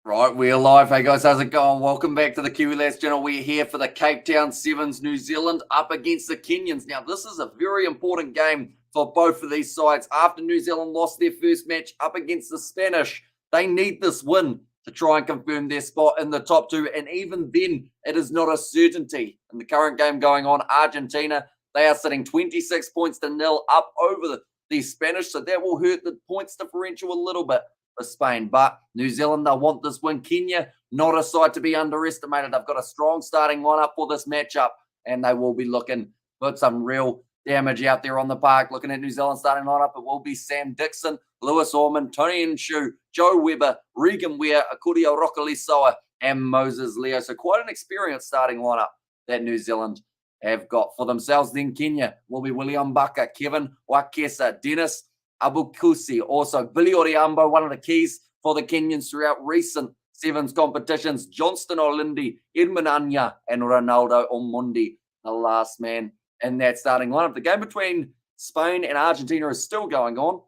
Right, we're live. Hey guys, how's it going? Welcome back to the Kiwi Lads channel. We're here for the Cape Town Sevens New Zealand up against the Kenyans. Now, this is a very important game for both of these sides. After New Zealand lost their first match up against the Spanish, they need this win to try and confirm their spot in the top two. And even then, it is not a certainty. In the current game going on, Argentina, they are sitting 26 points to nil up over the Spanish. So that will hurt the points differential a little bit for Spain. But New Zealand, they'll want this win. Kenya, not a side to be underestimated. They've got a strong starting lineup for this matchup, and they will be looking to put some real damage out there on the park. Looking at New Zealand starting lineup, it will be Sam Dixon, Lewis Ormond, Tony Nshu, Joe Webber, Regan Ware, Akudio Rokalisoa, and Moses Leo. So quite an experienced starting lineup that New Zealand have got for themselves. Then Kenya will be William Baka, Kevin Wakesa, Dennis Abukusi, also Billy Oriambo, one of the keys for the Kenyans throughout recent Sevens competitions. Johnston Olindi, Edmund Anya, and Ronaldo Omondi, the last man in that starting lineup. The game between Spain and Argentina is still going on.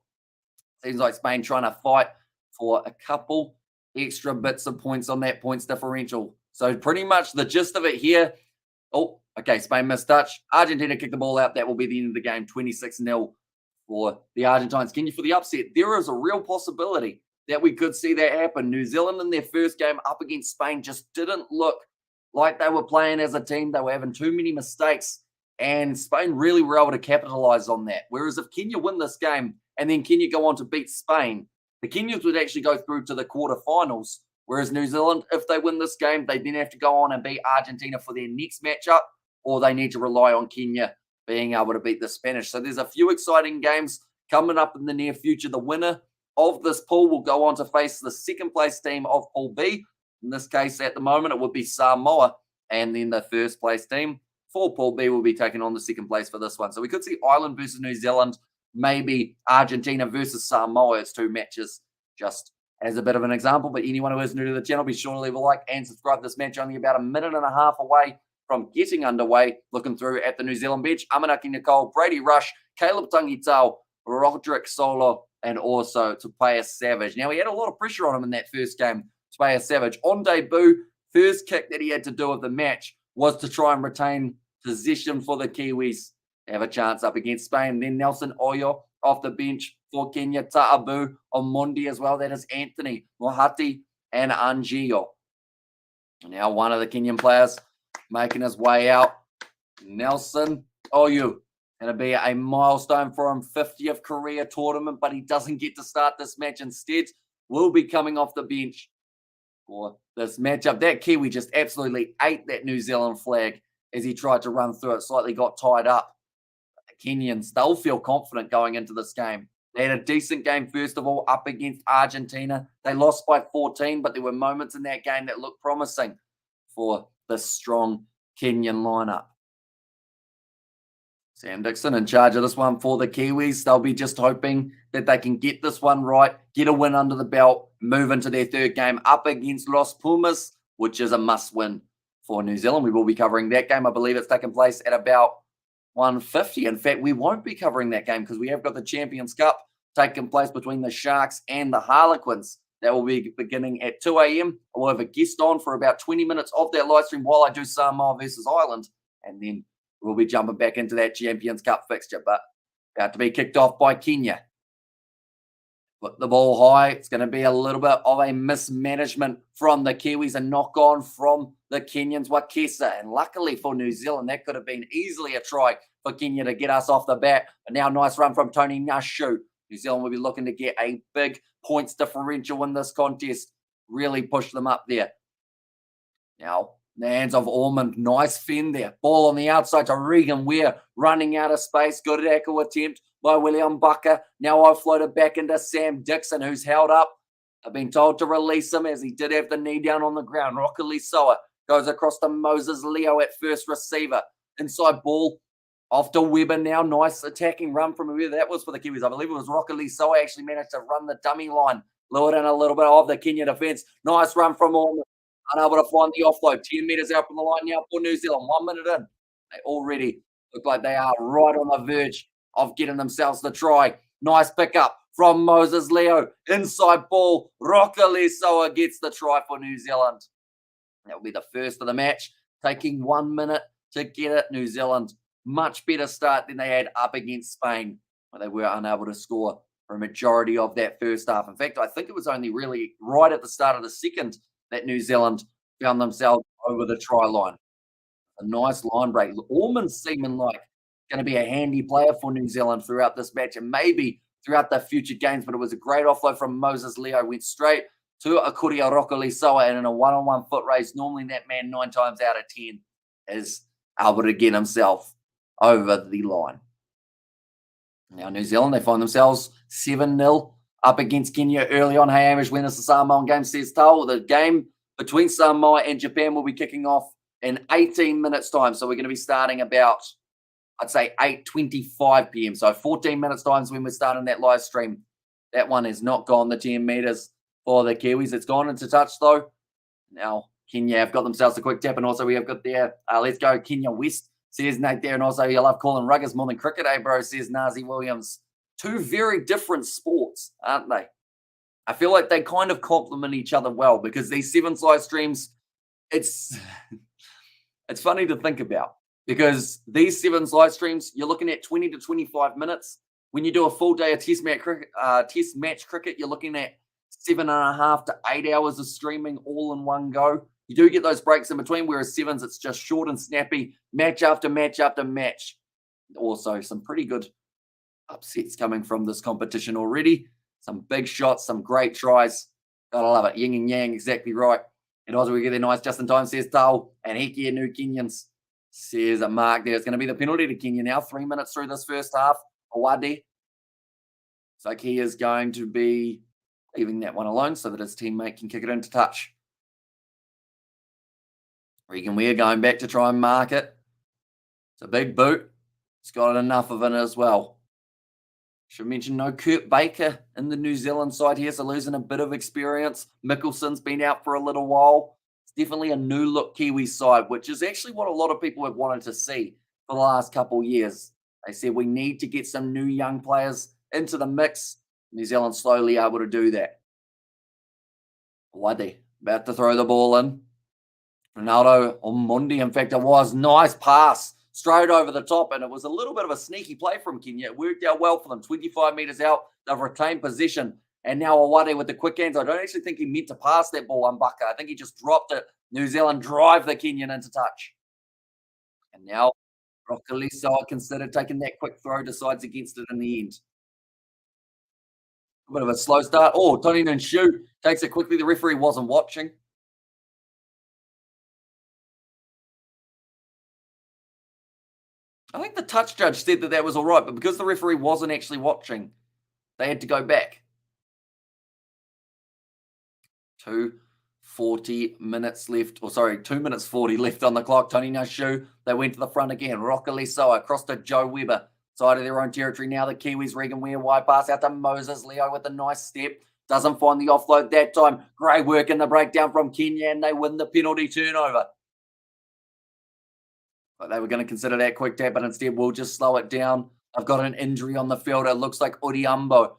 Seems like Spain trying to fight for a couple extra bits of points on that points differential. So pretty much the gist of it here. Oh, okay, Spain missed touch. Argentina kicked the ball out. That will be the end of the game, 26-0. For the Argentines. Kenya for the upset. There is a real possibility that we could see that happen. New Zealand in their first game up against Spain just didn't look like they were playing as a team. They were having too many mistakes, and Spain really were able to capitalize on that. Whereas if Kenya win this game and then Kenya go on to beat Spain, the Kenyans would actually go through to the quarterfinals. Whereas New Zealand, if they win this game, they then have to go on and beat Argentina for their next matchup, or they need to rely on Kenya being able to beat the Spanish. So there's a few exciting games coming up in the near future. The winner of this pool will go on to face the second place team of Pool B. In this case, at the moment, it would be Samoa. And then the first place team for Pool B will be taking on the second place for this one. So we could see Ireland versus New Zealand, maybe Argentina versus Samoa as two matches, just as a bit of an example. But anyone who is new to the channel, be sure to leave a like and subscribe. This match only about a minute and a half away from getting underway. Looking through at the New Zealand bench, Amanaki Nicole, Brady Rush, Caleb Tangitau, Roderick Solo, and also Tupaia Savage. Now, he had a lot of pressure on him in that first game, Tupaia Savage. On debut, first kick that he had to do of the match was to try and retain possession for the Kiwis to have a chance up against Spain. Then Nelson Oyo off the bench for Kenya, Ta'abu Omondi as well. That is Anthony Mohati and Angio. Now, one of the Kenyan players making his way out, Nelson Oyu. Going to be a milestone for him, 50th career tournament, but he doesn't get to start this match. Instead, will be coming off the bench for this matchup. That Kiwi just absolutely ate that New Zealand flag as he tried to run through it, slightly got tied up. The Kenyans, they'll feel confident going into this game. They had a decent game, first of all, up against Argentina. They lost by 14, but there were moments in that game that looked promising for the strong Kenyan lineup. Sam Dixon in charge of this one for the Kiwis. They'll be just hoping that they can get this one right, get a win under the belt, move into their third game up against Los Pumas, which is a must-win for New Zealand. We will be covering that game. I believe it's taking place at about 1:50. In fact, we won't be covering that game because we have got the Champions Cup taking place between the Sharks and the Harlequins. That will be beginning at 2 a.m. I'll have a guest on for about 20 minutes of that live stream while I do Samoa versus Ireland. And then we'll be jumping back into that Champions Cup fixture. But about to be kicked off by Kenya. Put the ball high. It's going to be a little bit of a mismanagement from the Kiwis, a knock on from the Kenyans, Wakesa. And luckily for New Zealand, that could have been easily a try for Kenya to get us off the bat. But now nice run from Tony Nshu. New Zealand will be looking to get a big points differential in this contest. Really push them up there. Now, the hands of Ormond. Nice fend there. Ball on the outside to Regan Ware. Running out of space. Good tackle attempt by William Baka. Now offloaded back into Sam Dixon, who's held up. I've been told to release him as he did have the knee down on the ground. Rokalisoa goes across to Moses Leo at first receiver. Inside ball. Off to Webber now. Nice attacking run from whoever that was for the Kiwis. I believe it was Rokalisoa actually managed to run the dummy line. Lured in a little bit of the Kenya defense. Nice run from Ormond. Unable to find the offload. 10 metres out from the line now for New Zealand. 1 minute in. They already look like they are right on the verge of getting themselves the try. Nice pickup from Moses Leo. Inside ball, Rokalisoa gets the try for New Zealand. That will be the first of the match, taking 1 minute to get it. New Zealand, much better start than they had up against Spain, where they were unable to score for a majority of that first half. In fact, I think it was only really right at the start of the second that New Zealand found themselves over the try line. A nice line break. Ormond's seeming like going to be a handy player for New Zealand throughout this match and maybe throughout the future games, but it was a great offload from Moses Leo. Went straight to Akuria Rokalisoa, and in a one-on-one foot race, normally that man 9 times out of 10 is able to get himself over the line. Now, New Zealand, they find themselves 7-0 up against Kenya early on. Hey, Amish, when is the Samoan game, says Tal. The game between Samoa and Japan will be kicking off in 18 minutes' time. So we're going to be starting about, I'd say, 8:25 p.m. So 14 minutes' time is when we're starting that live stream. That one has not gone the 10 meters for the Kiwis. It's gone into touch, though. Now, Kenya have got themselves a quick tap, and also we have got there, let's go Kenya West, says Nate there, and also you love calling ruggers more than cricket, eh, bro, says Nazi Williams. Two very different sports, aren't they? I feel like they kind of complement each other well because these Sevens live streams, it's funny to think about because these Sevens live streams, you're looking at 20 to 25 minutes. When you do a full day of test match cricket, you're looking at 7.5 to 8 hours of streaming all in one go. You do get those breaks in between, whereas Sevens, it's just short and snappy, match after match after match. Also, some pretty good upsets coming from this competition already. Some big shots, some great tries. Gotta love it. Yin and yang, exactly right. And also we get there nice just in time, says Tal. And heck yeah, new Kenyans, says a Mark there. It's going to be the penalty to Kenya now. 3 minutes through this first half. Awadi. So he is going to be leaving that one alone so that his teammate can kick it into touch. Regan Weir going back to try and mark it. It's a big boot. He's got enough of it as well. Should mention no Kurt Baker in the New Zealand side here, so losing a bit of experience. Mickelson's been out for a little while. It's definitely a new look Kiwi side, which is actually what a lot of people have wanted to see for the last couple of years. They said we need to get some new young players into the mix. New Zealand slowly able to do that. Wadi about to throw the ball in. Ronaldo Omondi, in fact, it was nice pass straight over the top, and it was a little bit of a sneaky play from Kenya. It worked out well for them. 25 meters out, they've retained possession, and now Awade with the quick hands. I don't actually think he meant to pass that ball, Mbaka. I think he just dropped it. New Zealand drive the Kenyan into touch. And now Rokalisoa considered taking that quick throw, decides against it in the end. A bit of a slow start. Oh, Tony Nshu takes it quickly. The referee wasn't watching. I think the touch judge said that that was all right, but because the referee wasn't actually watching, they had to go back. 2:40 minutes left, 2 minutes 40 left on the clock. Tony Nshu, they went to the front again. Rokalisoa across to Joe Weber, side of their own territory. Now the Kiwis, Regan Weir, wide pass out to Moses Leo with a nice step. Doesn't find the offload that time. Great work in the breakdown from Kenya, and they win the penalty turnover. But they were going to consider that quick tap, but instead we'll just slow it down. I've got an injury on the field. It looks like Odiambo.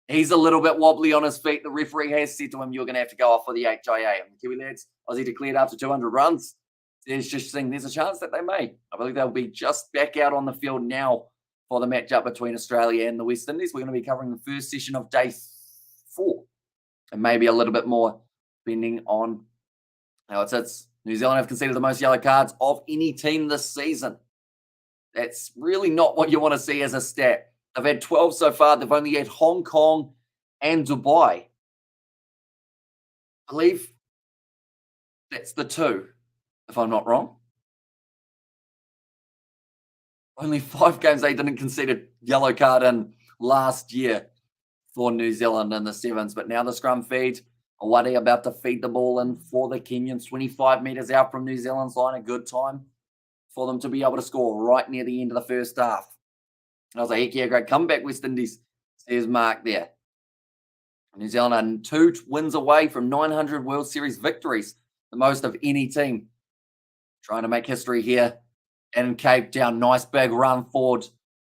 He's a little bit wobbly on his feet. The referee has said to him, you're going to have to go off for the HIA. And the Kiwi lads, Aussie declared after 200 runs. There's a chance that they may. I believe they'll be just back out on the field now for the matchup between Australia and the West Indies. We're going to be covering the first session of day 4 and maybe a little bit more depending on how it sits. New Zealand have conceded the most yellow cards of any team this season. That's really not what you want to see as a stat. They've had 12 so far. They've only had Hong Kong and Dubai. I believe that's the 2, if I'm not wrong. Only 5 games they didn't concede a yellow card in last year for New Zealand in the Sevens. But now the scrum feed. Awadi about to feed the ball in for the Kenyans. 25 meters out from New Zealand's line. A good time for them to be able to score right near the end of the first half. And I was like, heck yeah, great comeback, West Indies, says Mark there. New Zealand are 2 wins away from 900 World Series victories, the most of any team. Trying to make history here in Cape Town. Nice big run forward.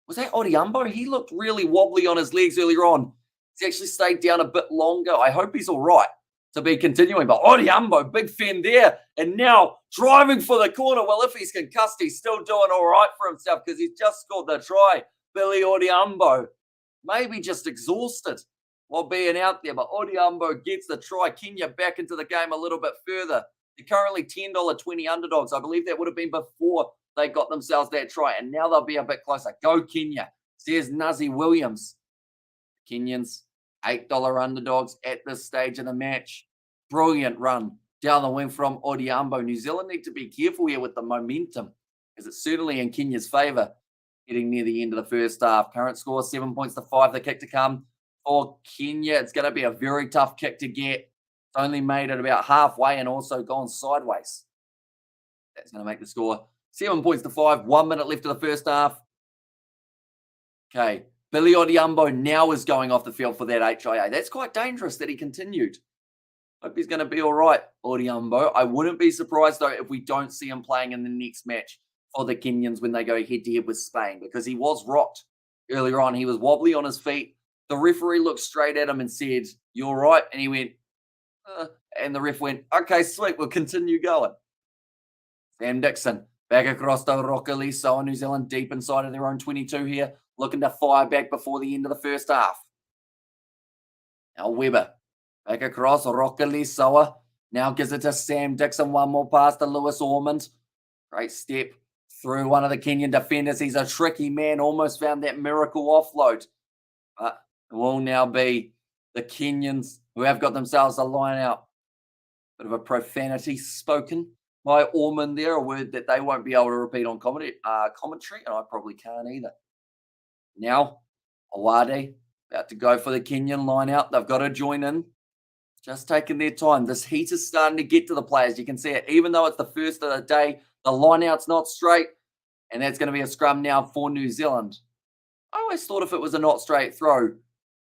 Was that Odiambo? He looked really wobbly on his legs earlier on. He's actually stayed down a bit longer. I hope he's all right to be continuing. But Odiambo, big fend there. And now driving for the corner. Well, if he's concussed, he's still doing all right for himself because he's just scored the try. Billy Odiambo, maybe just exhausted while being out there. But Odiambo gets the try. Kenya back into the game a little bit further. They're currently $10.20 underdogs. I believe that would have been before they got themselves that try. And now they'll be a bit closer. Go Kenya, says Nazi Williams. Kenyans, $8 underdogs at this stage of the match. Brilliant run down the wing from Odiambo. New Zealand need to be careful here with the momentum, because it's certainly in Kenya's favour getting near the end of the first half. Current score 7 points to 5. The kick to come for Kenya. It's going to be a very tough kick to get. It's only made it about halfway and also gone sideways. That's going to make the score 7 points to 5. 1 minute left of the first half. Okay. Billy Odiambo now is going off the field for that HIA. That's quite dangerous that he continued. Hope he's going to be all right, Odiambo. I wouldn't be surprised, though, if we don't see him playing in the next match for the Kenyans when they go head-to-head with Spain, because he was rocked earlier on. He was wobbly on his feet. The referee looked straight at him and said, "You all right?" And he went, and the ref went, "Okay, sweet, we'll continue going." Sam Dixon back across to Rokaliso, New Zealand deep inside of their own 22 here, looking to fire back before the end of the first half. Now Weber back across, Rokaliso now gives it to Sam Dixon. One more pass to Lewis Ormond. Great step through one of the Kenyan defenders. He's a tricky man, almost found that miracle offload. But it will now be the Kenyans who have got themselves a line out. Bit of a profanity spoken by Ormond there, a word that they won't be able to repeat on commentary, and I probably can't either. Now, Awade about to go for the Kenyan line out. They've got to join in. Just taking their time. This heat is starting to get to the players. You can see it. Even though it's the first of the day, the line out's not straight, and that's going to be a scrum now for New Zealand. I always thought if it was a not straight throw,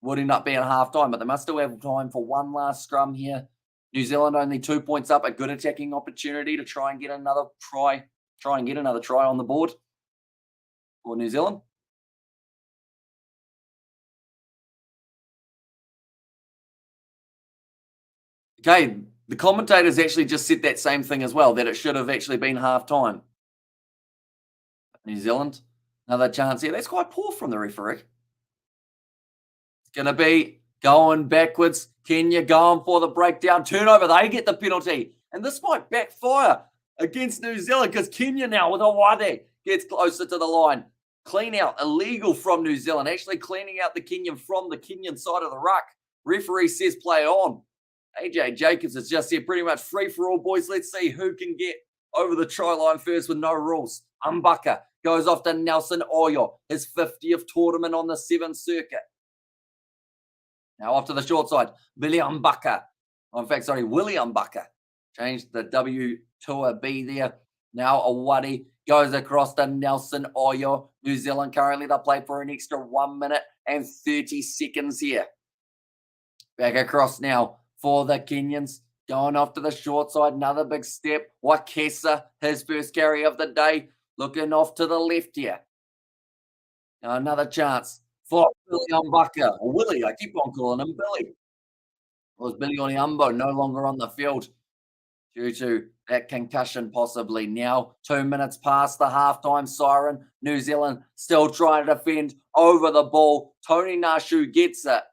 would end up being half time, but they must still have time for one last scrum here. New Zealand only 2 points up, a good attacking opportunity to try and get another try. Try and get another try on the board for New Zealand. Okay, the commentators actually just said that same thing as well, that it should have actually been half time. New Zealand, another chance here. That's quite poor from the referee. It's going to be going backwards. Kenya going for the breakdown. Turnover. They get the penalty. And this might backfire against New Zealand because Kenya now with Awade gets closer to the line. Clean out. Illegal from New Zealand. Actually cleaning out the Kenyan from the Kenyan side of the ruck. Referee says play on. AJ Jacobs is just here pretty much free for all, boys. Let's see who can get over the try line first with no rules. Mbaka goes off to Nelson Oyo, his 50th tournament on the 7th circuit. Now off to the short side, William Mbaka. William Mbaka. Changed the W to a B there. Now Awadi goes across to Nelson Oyo. New Zealand currently, they'll play for an extra 1 minute and 30 seconds here. Back across now for the Kenyans. Going off to the short side, another big step. Wakesa, his first carry of the day. Looking off to the left here. Now another chance for Billy Mbaka. Or Willie, I keep on calling him Billy. It was Billy Odiambo, no longer on the field due to that concussion possibly. Now 2 minutes past the halftime siren. New Zealand still trying to defend over the ball. Tony Nashu gets it.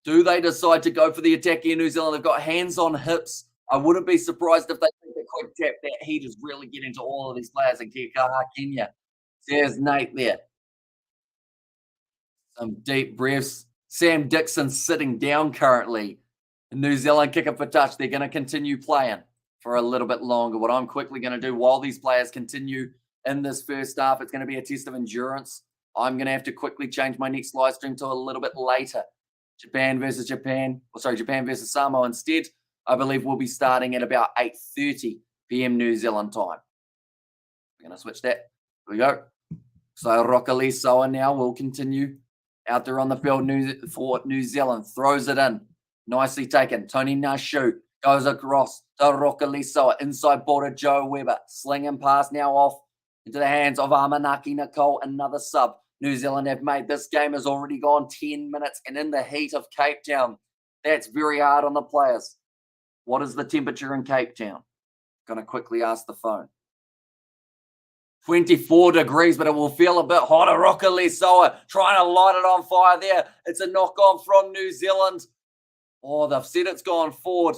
Do they decide to go for the attack here, New Zealand? They've got hands on hips. I wouldn't be surprised if they take a quick tap. That heat is really getting to all of these players in Kenya. There's Nate there. Some deep breaths. Sam Dixon sitting down currently. New Zealand kick it for touch. They're going to continue playing for a little bit longer. What I'm quickly going to do while these players continue in this first half, it's going to be a test of endurance. I'm going to have to quickly change my next live stream to a little bit later. Japan versus Samoa instead. I believe we'll be starting at about 8:30 p.m. New Zealand time. We're going to switch that. Here we go. So Rokaliso now will continue out there on the field for New Zealand. Throws it in. Nicely taken. Tony Nashu goes across to Rokaliso. Inside border Joe Weber. Slinging pass now off into the hands of Amanaki Nicole. Another sub. New Zealand have made. This game has already gone 10 minutes, and in the heat of Cape Town, that's very hard on the players. What is the temperature in Cape Town? Going to quickly ask the phone. 24 degrees, but it will feel a bit hotter. Rockalisoa trying to light it on fire there. It's a knock on from New Zealand. Oh, they've said it's gone forward.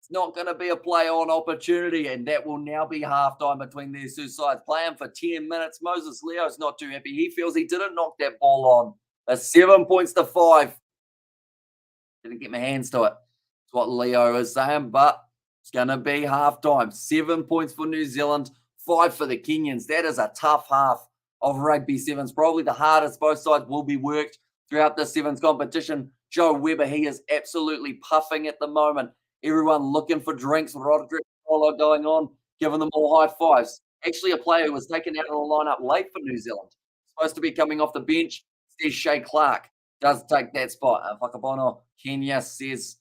It's not going to be a play on opportunity, and that will now be halftime between these two sides. Playing for 10 minutes. Moses Leo's not too happy. He feels he didn't knock that ball on. That's 7 points to 5. Didn't get my hands to it. That's what Leo is saying, but it's going to be halftime. 7 points for New Zealand, 5 for the Kenyans. That is a tough half of Rugby Sevens. Probably the hardest both sides will be worked throughout the Sevens competition. Joe Webber, he is absolutely puffing at the moment. Everyone looking for drinks. Roderick going on, giving them all high fives. Actually, a player who was taken out of the lineup late for New Zealand. Supposed to be coming off the bench. Says Shay Clark does take that spot. Whakapono, Kenya says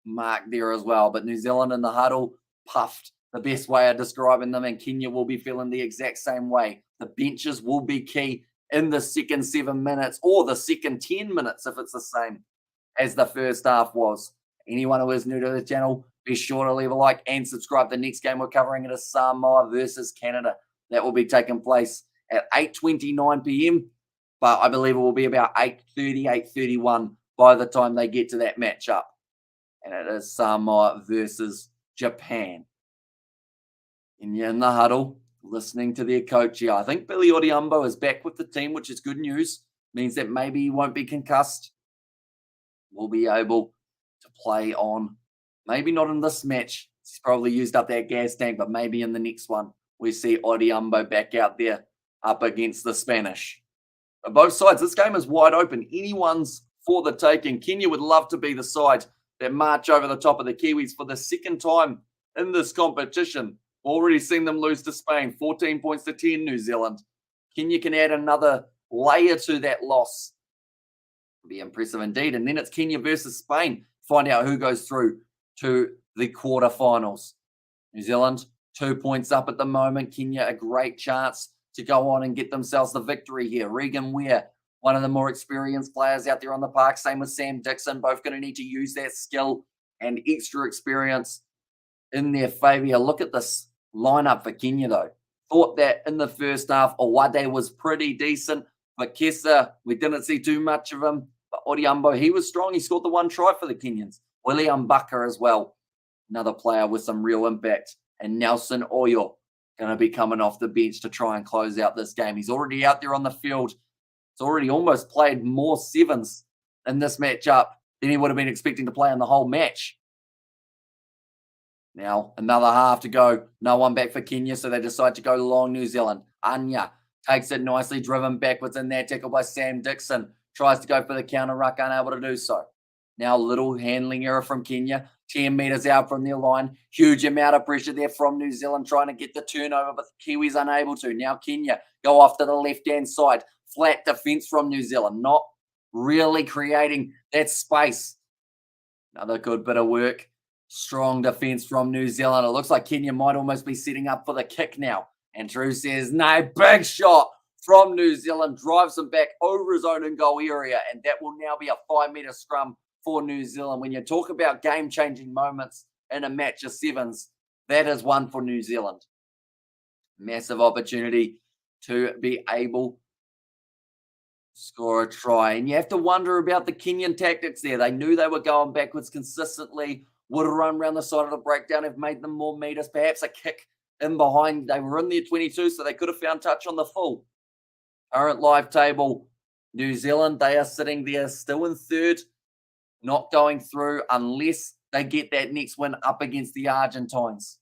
Mark there as well. But New Zealand in the huddle, puffed. The best way of describing them, and Kenya will be feeling the exact same way. The benches will be key in the second 7 minutes or the second 10 minutes if it's the same as the first half was. Anyone who is new to the channel, be sure to leave a like and subscribe. The next game we're covering it is Samoa versus Canada. That will be taking place at 8:29 p.m. But I believe it will be about 8:30, 8:31 by the time they get to that matchup. And it is Samoa versus Japan. And you're in the huddle, listening to their coach here. I think Billy Odhiambo is back with the team, which is good news. Means that maybe he won't be concussed. We'll be able to play on, maybe not in this match. He's probably used up that gas tank, but maybe in the next one, we see Odhiambo back out there up against the Spanish. But both sides, this game is wide open. Anyone's for the taking. Kenya would love to be the side that march over the top of the Kiwis for the second time in this competition. Already seen them lose to Spain, 14 points to 10 New Zealand. Kenya can add another layer to that loss. It'll be impressive indeed. And then it's Kenya versus Spain. Find out who goes through to the quarterfinals. New Zealand, 2 points up at the moment. Kenya, a great chance to go on and get themselves the victory here. Regan Ware, one of the more experienced players out there on the park. Same with Sam Dixon. Both going to need to use that skill and extra experience in their favour. Look at this lineup for Kenya, though. Thought that in the first half, Owade was pretty decent. But Kesa, we didn't see too much of him. But Odhiambo, he was strong. He scored the one try for the Kenyans. William Bucker as well. Another player with some real impact. And Nelson Oyo going to be coming off the bench to try and close out this game. He's already out there on the field. He's already almost played more sevens in this matchup than he would have been expecting to play in the whole match. Now, another half to go. No one back for Kenya, so they decide to go long New Zealand. Anya takes it nicely, driven backwards in there, tackled by Sam Dixon. Tries to go for the counter ruck, unable to do so. Now, little handling error from Kenya. 10 metres out from their line. Huge amount of pressure there from New Zealand trying to get the turnover, but the Kiwis unable to. Now, Kenya go off to the left-hand side. Flat defence from New Zealand. Not really creating that space. Another good bit of work. Strong defence from New Zealand. It looks like Kenya might almost be setting up for the kick now. And Drew says, no, big shot from New Zealand. Drives him back over his own in-goal area. And that will now be a 5-metre scrum for New Zealand. When you talk about game-changing moments in a match of sevens, that is one for New Zealand. Massive opportunity to be able to score a try. And you have to wonder about the Kenyan tactics there. They knew they were going backwards consistently. Would have run around the side of the breakdown, have made them more meters, perhaps a kick in behind. They were in their 22, so they could have found touch on the full. Current live table, New Zealand, they are sitting there still in third, not going through unless they get that next win up against the Argentines.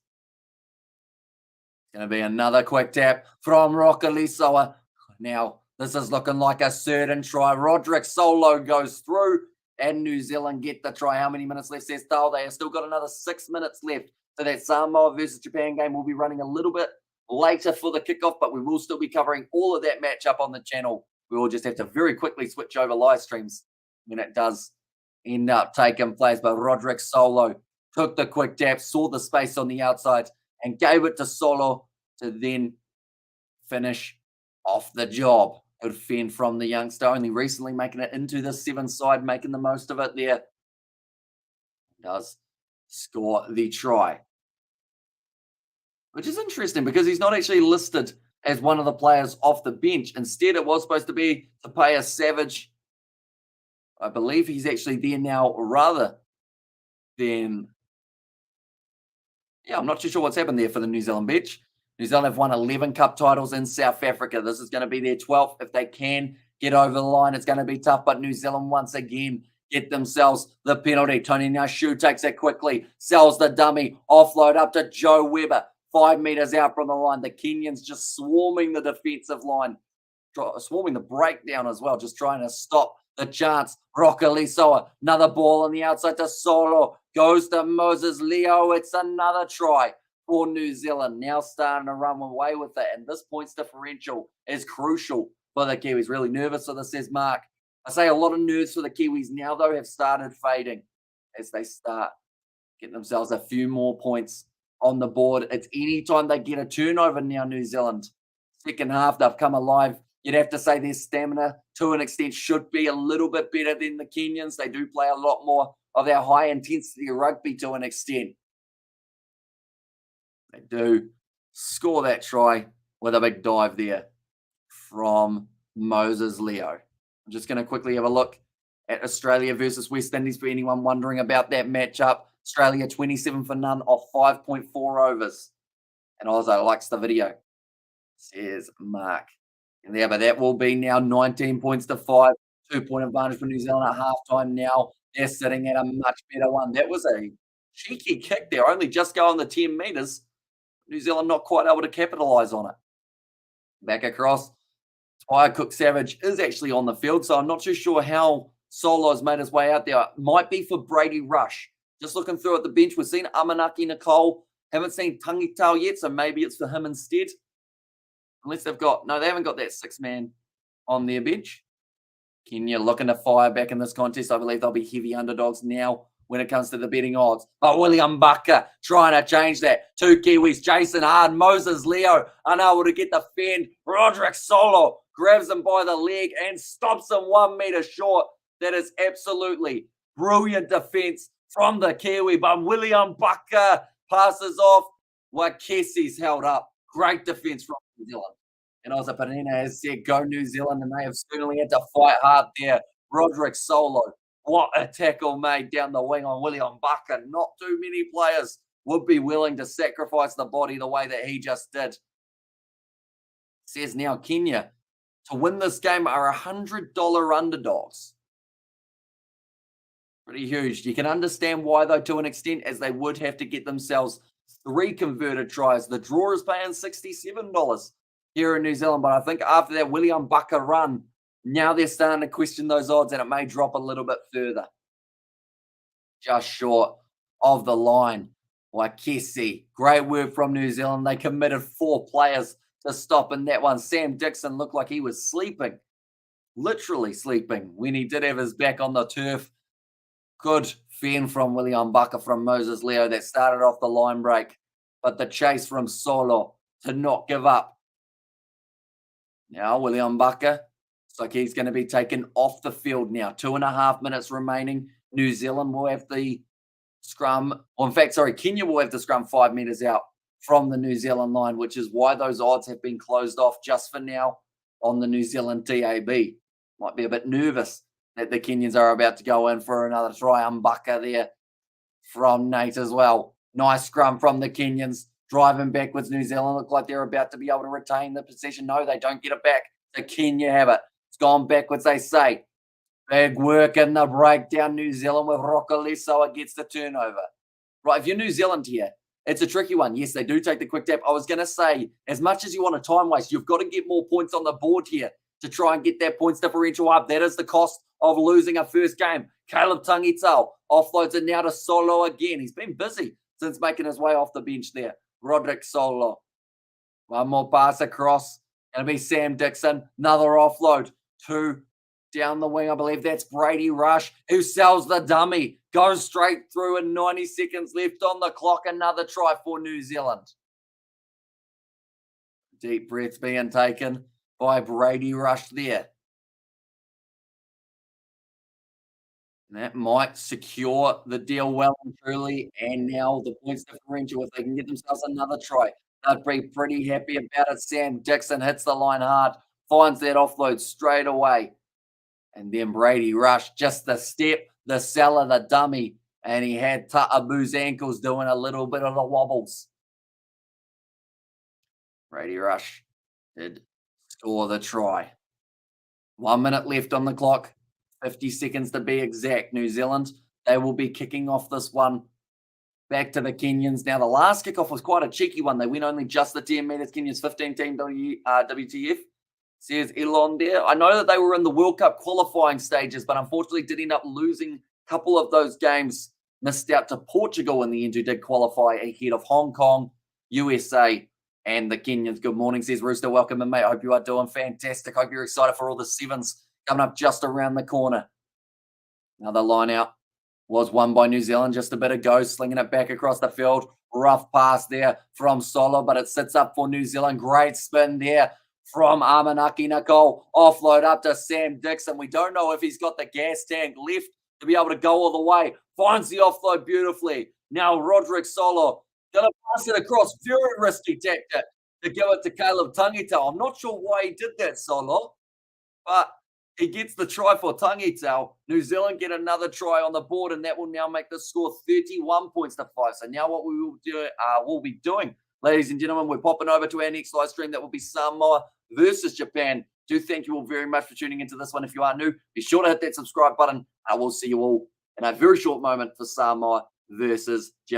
It's going to be another quick tap from Rockalisoa. Now, this is looking like a certain try. Roderick Solo goes through. And New Zealand get the try. How many minutes left, says Dale? They have still got another 6 minutes left. So that Samoa versus Japan game will be running a little bit later for the kickoff, but we will still be covering all of that matchup on the channel. We will just have to very quickly switch over live streams when it does end up taking place. But Roderick Solo took the quick tap, saw the space on the outside, and gave it to Solo to then finish off the job. Good fend from the youngster, only recently making it into the Sevens side, making the most of it there. Does score the try, which is interesting because he's not actually listed as one of the players off the bench. Instead, it was supposed to be Kenya Savage. I believe he's actually there now rather than. Yeah, I'm not too sure what's happened there for the New Zealand bench. New Zealand have won 11 cup titles in South Africa. This is going to be their 12th. If they can get over the line, it's going to be tough. But New Zealand once again get themselves the penalty. Tony Nashu takes it quickly, sells the dummy, offload up to Joe Weber, 5 meters out from the line. The Kenyans just swarming the defensive line, swarming the breakdown as well, just trying to stop the chance. Rokalisoa, another ball on the outside to Solo, goes to Moses Leo. It's another try for New Zealand, now starting to run away with it. And this points differential is crucial for the Kiwis. Really nervous for this, says Mark. I say a lot of nerves for the Kiwis now, though, have started fading as they start getting themselves a few more points on the board. It's any time they get a turnover now, New Zealand. Second half, they've come alive. You'd have to say their stamina, to an extent, should be a little bit better than the Kenyans. They do play a lot more of their high-intensity rugby to an extent. They do score that try with a big dive there from Moses Leo. I'm just going to quickly have a look at Australia versus West Indies for anyone wondering about that matchup. Australia 27 for none off 5.4 overs. And Ozzo likes the video, says Mark. And yeah, but that will be now 19 points to 5. 2-point advantage for New Zealand at halftime now. They're sitting at a much better one. That was a cheeky kick there, only just going the 10 metres. New Zealand not quite able to capitalise on it. Back across. Cook Savage is actually on the field, so I'm not too sure how Solo's made his way out there. Might be for Brady Rush. Just looking through at the bench, we've seen Amanaki Nicole. Haven't seen Tangitau yet, so maybe it's for him instead. Unless they've got, no, they haven't got that 6-man on their bench. Kenya looking to fire back in this contest. I believe they'll be heavy underdogs now when it comes to the betting odds. But William Bucker trying to change that. 2 Kiwis, Jason Hard, Moses Leo, unable to get the fend. Roderick Solo grabs him by the leg and stops him 1 meter short. That is absolutely brilliant defense from the Kiwi. But William Bucker passes off. Wakesi's held up. Great defense from New Zealand. And Oza Panina has said, go New Zealand, and they have certainly had to fight hard there. Roderick Solo, what a tackle made down the wing on William Bucker. Not too many players would be willing to sacrifice the body the way that he just did. Says now Kenya, to win this game, are $100 underdogs. Pretty huge. You can understand why, though, to an extent, as they would have to get themselves 3 converted tries. The draw is paying $67 here in New Zealand, but I think after that William Bucker run, now they're starting to question those odds, and it may drop a little bit further. Just short of the line. Wakesi, great work from New Zealand. They committed 4 players to stop in that one. Sam Dixon looked like he was sleeping, literally sleeping, when he did have his back on the turf. Good fend from William Bucker from Moses Leo that started off the line break, but the chase from Solo to not give up. Now William Bucker, looks like he's going to be taken off the field now. 2.5 minutes remaining. New Zealand will have the scrum. Well, in fact, sorry, Kenya will have the scrum 5 meters out from the New Zealand line, which is why those odds have been closed off just for now on the New Zealand TAB. Might be a bit nervous that the Kenyans are about to go in for another try. Bucker there from Nate as well. Nice scrum from the Kenyans. Driving backwards, New Zealand look like they're about to be able to retain the possession. No, they don't get it back. So Kenya have it. It's gone backwards, they say. Big work in the breakdown, New Zealand, with Rokalisoa gets the turnover. Right, if you're New Zealand here, it's a tricky one. Yes, they do take the quick tap. I was going to say, as much as you want a time waste, you've got to get more points on the board here to try and get that points differential up. That is the cost of losing a first game. Caleb Tangitau offloads it now to Solo again. He's been busy since making his way off the bench there. Roderick Solo. One more pass across. Going to be Sam Dixon. Another offload. 2 down the wing. I believe that's Brady Rush, who sells the dummy. Goes straight through and 90 seconds left on the clock. Another try for New Zealand. Deep breaths being taken by Brady Rush there. And that might secure the deal well and truly. And now the points differential, if they can get themselves another try, they'd be pretty happy about it. Sam Dixon hits the line hard, finds that offload straight away. And then Brady Rush, just the step, the seller, the dummy. And he had Ta'abu's ankles doing a little bit of the wobbles. Brady Rush did score the try. 1 minute left on the clock. 50 seconds to be exact. New Zealand, they will be kicking off this one. Back to the Kenyans. Now, the last kickoff was quite a cheeky one. They went only just the 10 meters. Kenyans 15 team WTF. Says Elon there. I know that they were in the World Cup qualifying stages, but unfortunately did end up losing a couple of those games. Missed out to Portugal in the end, who did qualify ahead of Hong Kong, USA, and the Kenyans. Good morning, says Rooster. Welcome in, mate. I hope you are doing fantastic. Hope you're excited for all the sevens coming up just around the corner. Another line out was won by New Zealand just a bit ago, slinging it back across the field. Rough pass there from Solo, but it sits up for New Zealand. Great spin there from Amanaki Nicole. Offload up to Sam Dixon. We don't know if he's got the gas tank left to be able to go all the way. Finds the offload beautifully. Now Roderick Solo going to pass it across. Very risky tactic to give it to Caleb Tangitau. I'm not sure why he did that, Solo, but he gets the try for Tangitau. New Zealand get another try on the board, and that will now make the score 31 points to 5. So now what we will do, we'll be doing, ladies and gentlemen, we're popping over to our next live stream. That will be Samoa versus Japan. Do thank you all very much for tuning into this one. If you are new, be sure to hit that subscribe button. I will see you all in a very short moment for Samoa versus Japan.